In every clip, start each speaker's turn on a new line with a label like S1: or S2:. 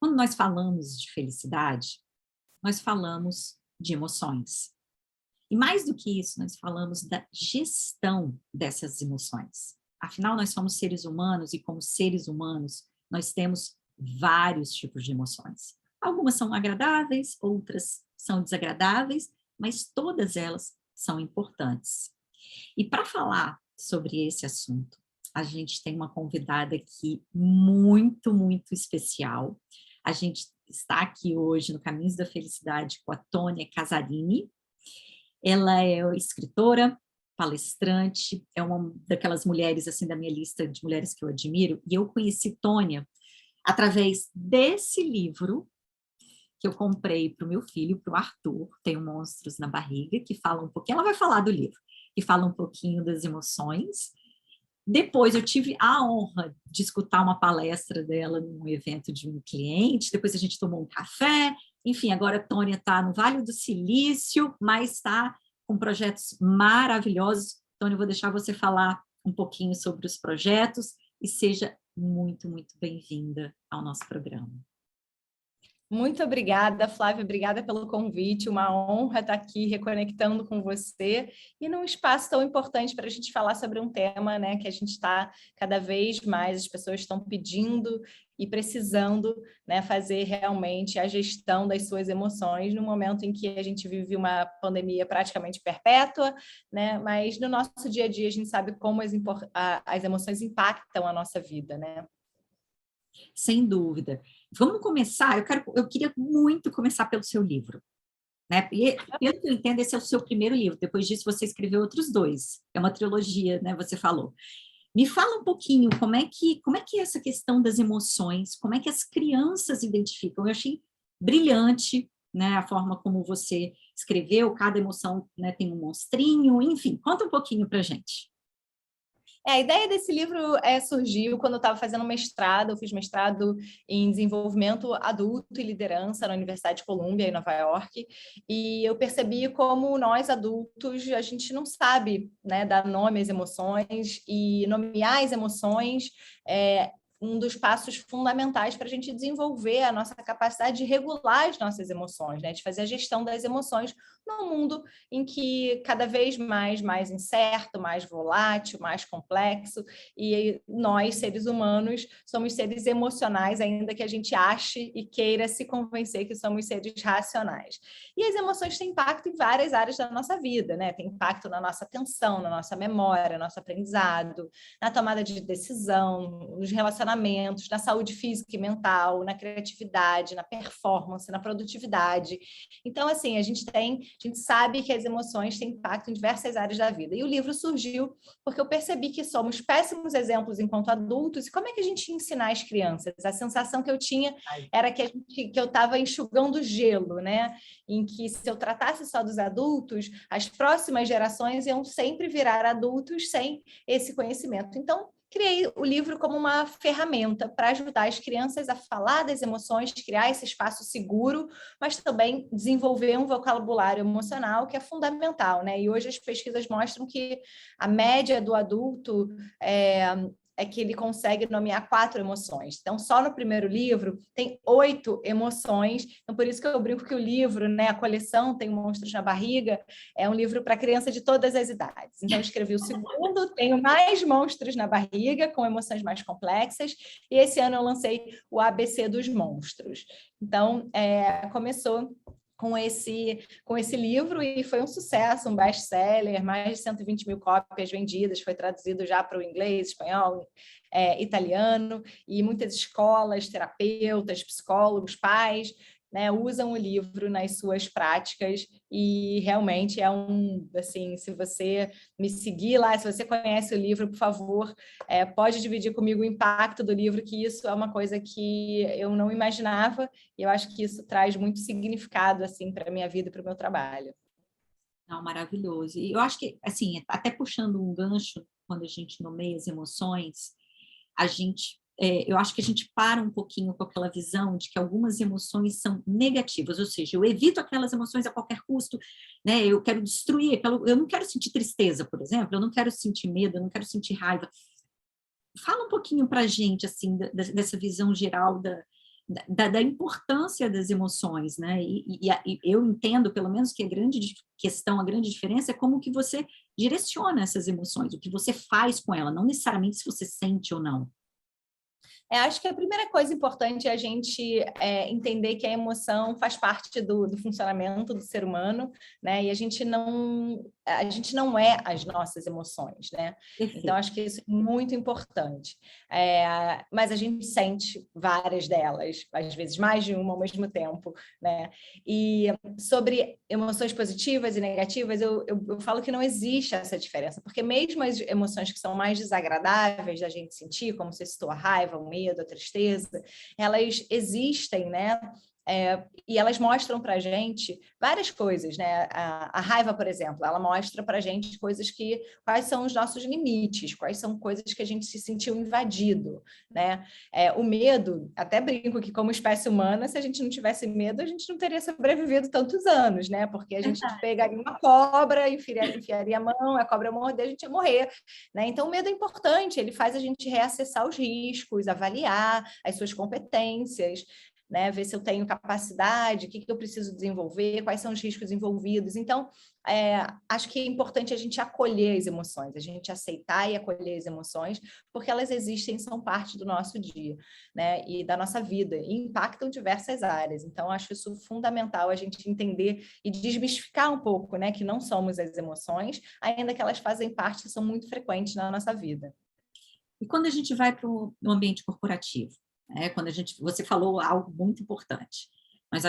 S1: Quando nós falamos de felicidade, nós falamos de emoções. E mais do que isso, nós falamos da gestão dessas emoções. Afinal, nós somos seres humanos e, como seres humanos, nós temos vários tipos de emoções. Algumas são agradáveis, outras são desagradáveis, mas todas elas são importantes. E para falar sobre esse assunto, a gente tem uma convidada aqui muito especial. A gente está aqui hoje no Caminhos da Felicidade com a Tônia Casarini. Ela é escritora, palestrante, é uma daquelas mulheres assim da minha lista de mulheres que eu admiro, e eu conheci Tônia através desse livro que eu comprei para o meu filho, para o Arthur, Tenho Monstros na Barriga, que fala um pouquinho, ela vai falar do livro, que fala um pouquinho das emoções. Depois eu tive a honra de escutar uma palestra dela num evento de um cliente, depois a gente tomou um café, enfim, agora a Tônia está no Vale do Silício, mas está com projetos maravilhosos. Tônia, eu vou deixar você falar um pouquinho sobre os projetos e seja muito bem-vinda ao nosso programa.
S2: Muito obrigada, Flávia, obrigada pelo convite, uma honra estar aqui reconectando com você e num espaço tão importante para a gente falar sobre um tema, né, que a gente está cada vez mais, as pessoas estão pedindo e precisando, né, fazer realmente a gestão das suas emoções no momento em que a gente vive uma pandemia praticamente perpétua, né, mas no nosso dia a dia a gente sabe como as emoções impactam a nossa vida, né?
S1: Sem dúvida. Vamos começar, eu queria muito começar pelo seu livro, né? E, pelo que eu entendo, esse é o seu primeiro livro, depois disso você escreveu outros dois, é uma trilogia, né, você falou. Me fala um pouquinho como é que é essa questão das emoções, como é que as crianças identificam? Eu achei brilhante, né, a forma como você escreveu, cada emoção, né, tem um monstrinho, enfim, conta um pouquinho pra gente.
S2: A ideia desse livro surgiu quando eu estava fazendo mestrado, eu fiz mestrado em desenvolvimento adulto e liderança na Universidade de Columbia, em Nova York, e eu percebi como nós adultos, a gente não sabe, né, dar nome às emoções e nomear as emoções um dos passos fundamentais para a gente desenvolver a nossa capacidade de regular as nossas emoções, né? De fazer a gestão das emoções num mundo em que cada vez mais incerto, mais volátil, mais complexo, e nós, seres humanos, somos seres emocionais, ainda que a gente ache e queira se convencer que somos seres racionais. E as emoções têm impacto em várias áreas da nossa vida, né? Tem impacto na nossa atenção, na nossa memória, no nosso aprendizado, na tomada de decisão, nos relacionamentos, na saúde física e mental, na criatividade, na performance, na produtividade. Então, assim, a gente sabe que as emoções têm impacto em diversas áreas da vida. E o livro surgiu porque eu percebi que somos péssimos exemplos enquanto adultos, e como é que a gente ia ensinar as crianças? A sensação que eu tinha era que eu estava enxugando gelo, né? Em que se eu tratasse só dos adultos, as próximas gerações iam sempre virar adultos sem esse conhecimento. Então, criei o livro como uma ferramenta para ajudar as crianças a falar das emoções, criar esse espaço seguro, mas também desenvolver um vocabulário emocional que é fundamental, né? E hoje as pesquisas mostram que a média do adulto é que ele consegue nomear 4 emoções. Então, só no primeiro livro tem 8 emoções. Então, por isso que eu brinco que o livro, né, a coleção Tenho Monstros na Barriga, é um livro para criança de todas as idades. Então, eu escrevi o segundo, Tenho Mais Monstros na Barriga, com emoções mais complexas, e esse ano eu lancei o ABC dos Monstros. Então, começou com esse livro e foi um sucesso, um best-seller, mais de 120 mil cópias vendidas, foi traduzido já para o inglês, espanhol, italiano, e muitas escolas, terapeutas, psicólogos, pais, né, usam o livro nas suas práticas e realmente assim, se você me seguir lá, se você conhece o livro, por favor, pode dividir comigo o impacto do livro, que isso é uma coisa que eu não imaginava e eu acho que isso traz muito significado, assim, para a minha vida e para o meu trabalho.
S1: Não, maravilhoso. E eu acho que, assim, até puxando um gancho, quando a gente nomeia as emoções, eu acho que a gente para um pouquinho com aquela visão de que algumas emoções são negativas, ou seja, eu evito aquelas emoções a qualquer custo, né? Eu quero destruir, eu não quero sentir tristeza, por exemplo, eu não quero sentir medo, eu não quero sentir raiva. Fala um pouquinho para a gente, assim, dessa visão geral da importância das emoções, né? E eu entendo, pelo menos, que a grande questão, a grande diferença é como que você direciona essas emoções, o que você faz com ela, não necessariamente se você sente ou não.
S2: Acho que a primeira coisa importante é a gente entender que a emoção faz parte do funcionamento do ser humano, né? E a gente não é as nossas emoções, né? Então,
S1: Perfeito.
S2: acho que isso é muito importante. Mas a gente sente várias delas, às vezes mais de uma ao mesmo tempo, né? E sobre emoções positivas e negativas, eu falo que não existe essa diferença, porque mesmo as emoções que são mais desagradáveis da gente sentir, como você citou, a raiva, o medo, a tristeza, elas existem, né? E elas mostram para a gente várias coisas, né? A raiva, por exemplo, ela mostra para a gente quais são os nossos limites, quais são coisas que a gente se sentiu invadido, né? O medo, até brinco que como espécie humana, se a gente não tivesse medo, a gente não teria sobrevivido tantos anos, né? Porque a gente pegaria uma cobra, enfiaria a mão, a cobra morder, a gente ia morrer, né? Então, o medo é importante, ele faz a gente reacessar os riscos, avaliar as suas competências, né? Ver se eu tenho capacidade, o que eu preciso desenvolver, quais são os riscos envolvidos. Então, acho que é importante a gente acolher as emoções, a gente aceitar e acolher as emoções, porque elas existem, são parte do nosso dia, né? E da nossa vida, e impactam diversas áreas. Então, acho isso fundamental a gente entender e desmistificar um pouco, né? Que não somos as emoções, ainda que elas fazem parte, são muito frequentes na nossa vida.
S1: E quando a gente vai para o ambiente corporativo, né, você falou algo muito importante, nós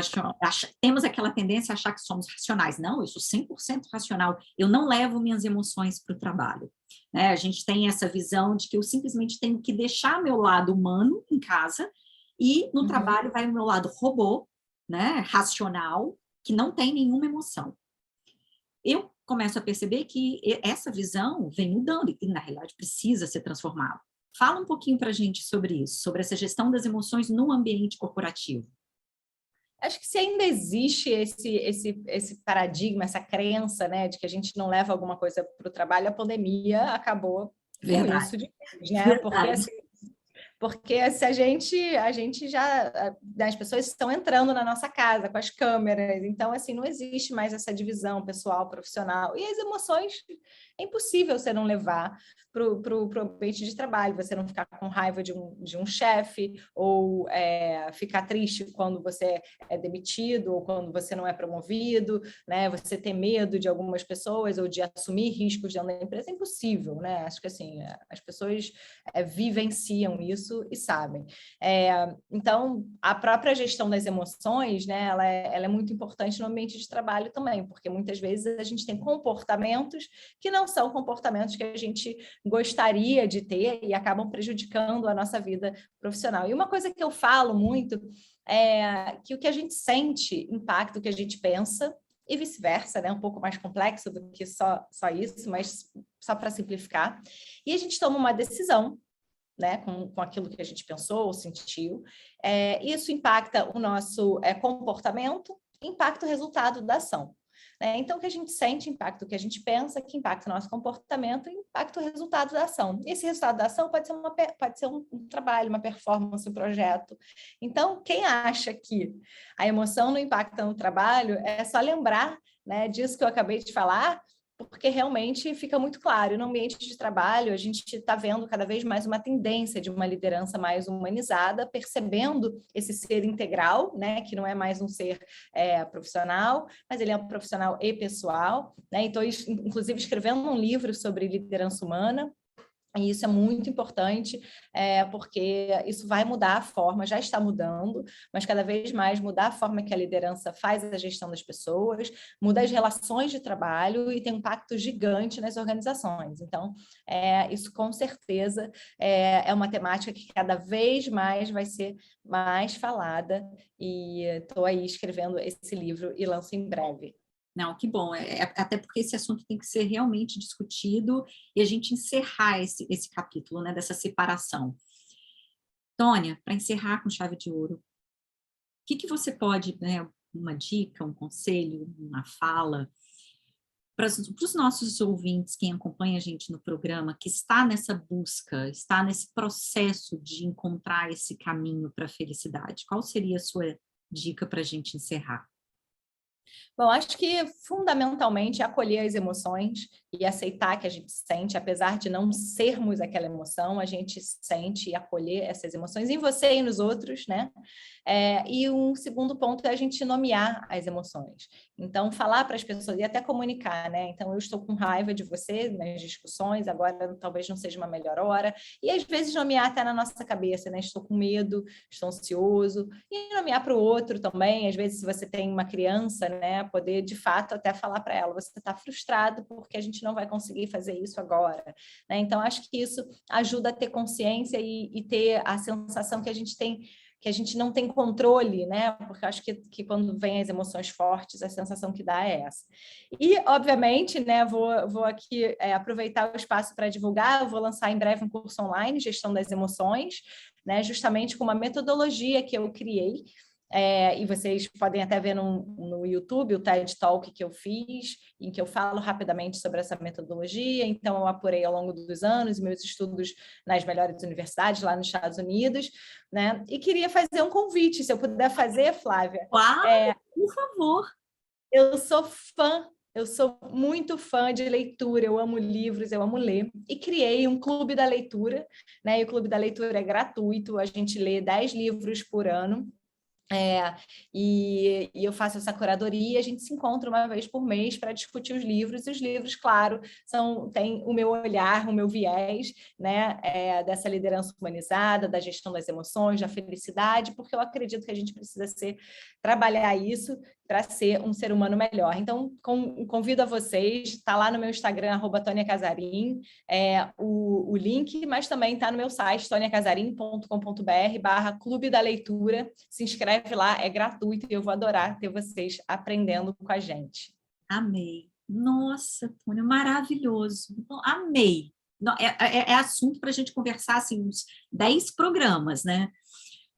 S1: temos aquela tendência a achar que somos racionais. Não, eu sou 100% racional, eu não levo minhas emoções para o trabalho. Né? A gente tem essa visão de que eu simplesmente tenho que deixar meu lado humano em casa e no trabalho vai o meu lado robô, né, racional, que não tem nenhuma emoção. Eu começo a perceber que essa visão vem mudando e, na realidade, precisa ser transformada. Fala um pouquinho para a gente sobre isso, sobre essa gestão das emoções no ambiente corporativo.
S2: Acho que se ainda existe esse paradigma, essa crença, né, de que a gente não leva alguma coisa para o trabalho, a pandemia acabou com
S1: Verdade,
S2: isso de vez, né? Porque
S1: verdade.
S2: assim, porque se a gente já, as pessoas estão entrando na nossa casa com as câmeras, então assim, não existe mais essa divisão pessoal, profissional, e as emoções é impossível você não levar para o ambiente de trabalho, você não ficar com raiva de um chefe, ou ficar triste quando você é demitido, ou quando você não é promovido, né? Você ter medo de algumas pessoas, ou de assumir riscos dentro da empresa, é impossível, né? Acho que assim, as pessoas vivenciam isso e sabem. Então, a própria gestão das emoções, né, ela é muito importante no ambiente de trabalho também, porque muitas vezes a gente tem comportamentos que não são comportamentos que a gente gostaria de ter e acabam prejudicando a nossa vida profissional. E uma coisa que eu falo muito é que o que a gente sente impacta o que a gente pensa, e vice-versa, né? Um pouco mais complexo do que só isso, mas só para simplificar. E a gente toma uma decisão, né, com aquilo que a gente pensou ou sentiu. Isso impacta o nosso comportamento, impacta o resultado da ação. Né? Então, o que a gente sente impacta o que a gente pensa, que impacta o nosso comportamento e impacta o resultado da ação. Esse resultado da ação pode ser um trabalho, uma performance, um projeto. Então, quem acha que a emoção não impacta no trabalho, é só lembrar, né, disso que eu acabei de falar, porque realmente fica muito claro. No ambiente de trabalho, a gente está vendo cada vez mais uma tendência de uma liderança mais humanizada, percebendo esse ser integral, né, que não é mais um ser profissional, mas ele é um profissional e pessoal. Né? Então, inclusive, escrevendo um livro sobre liderança humana. E isso é muito importante, porque isso vai mudar a forma, já está mudando, mas cada vez mais mudar a forma que a liderança faz a gestão das pessoas, muda as relações de trabalho e tem um impacto gigante nas organizações. Então, isso com certeza é uma temática que cada vez mais vai ser mais falada, e estou aí escrevendo esse livro e lanço em breve.
S1: Não, que bom. Até porque esse assunto tem que ser realmente discutido e a gente encerrar esse capítulo, né, dessa separação. Tônia, para encerrar com chave de ouro, o que você pode, né, uma dica, um conselho, uma fala, para os nossos ouvintes, quem acompanha a gente no programa, que está nessa busca, está nesse processo de encontrar esse caminho para a felicidade, qual seria a sua dica para a gente encerrar?
S2: Bom, acho que fundamentalmente acolher as emoções e aceitar que a gente sente, apesar de não sermos aquela emoção, a gente sente e acolher essas emoções em você e nos outros, né? E um segundo ponto é a gente nomear as emoções. Então, falar para as pessoas e até comunicar, né? Então, eu estou com raiva de você nas discussões, agora talvez não seja uma melhor hora. E às vezes nomear até na nossa cabeça, né? Estou com medo, estou ansioso. E nomear para o outro também, às vezes se você tem uma criança, né? Poder de fato até falar para ela, você está frustrado porque a gente não vai conseguir fazer isso agora, né? Então, acho que isso ajuda a ter consciência e ter a sensação que a gente tem, que a gente não tem controle, né? Porque eu acho que quando vem as emoções fortes, a sensação que dá é essa. E, obviamente, né, vou aqui aproveitar o espaço para divulgar, eu vou lançar em breve um curso online, Gestão das Emoções, né, justamente com uma metodologia que eu criei, e vocês podem até ver no YouTube o TED Talk que eu fiz, em que eu falo rapidamente sobre essa metodologia. Então, eu apurei ao longo dos anos meus estudos nas melhores universidades lá nos Estados Unidos, né? E queria fazer um convite, se eu puder fazer, Flávia.
S1: Claro, por favor.
S2: Eu sou fã, eu sou muito fã de leitura, eu amo livros, eu amo ler, e criei um clube da leitura, né? E o clube da leitura é gratuito, a gente lê 10 livros por ano. E eu faço essa curadoria, a gente se encontra uma vez por mês para discutir os livros, e os livros, claro, tem o meu olhar, o meu viés, né, dessa liderança humanizada, da gestão das emoções, da felicidade, porque eu acredito que a gente precisa trabalhar isso para ser um ser humano melhor. Então, convido a vocês, está lá no meu Instagram, @ToniaCasarim, o link, mas também está no meu site, toniacasarim.com.br/Clube da Leitura. Se inscreve lá, é gratuito e eu vou adorar ter vocês aprendendo com a gente.
S1: Amei. Nossa, Tônia, maravilhoso. Amei. É assunto para a gente conversar assim, uns 10 programas, né?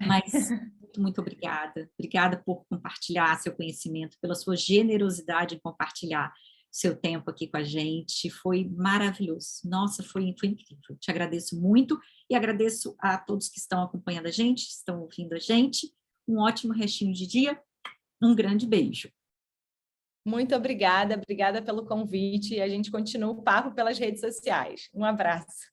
S1: Mas muito obrigada. Obrigada por compartilhar seu conhecimento, pela sua generosidade em compartilhar seu tempo aqui com a gente. Foi maravilhoso. Nossa, foi incrível. Te agradeço muito e agradeço a todos que estão acompanhando a gente, estão ouvindo a gente. Um ótimo restinho de dia. Um grande beijo.
S2: Muito obrigada pelo convite, e a gente continua o papo pelas redes sociais. Um abraço.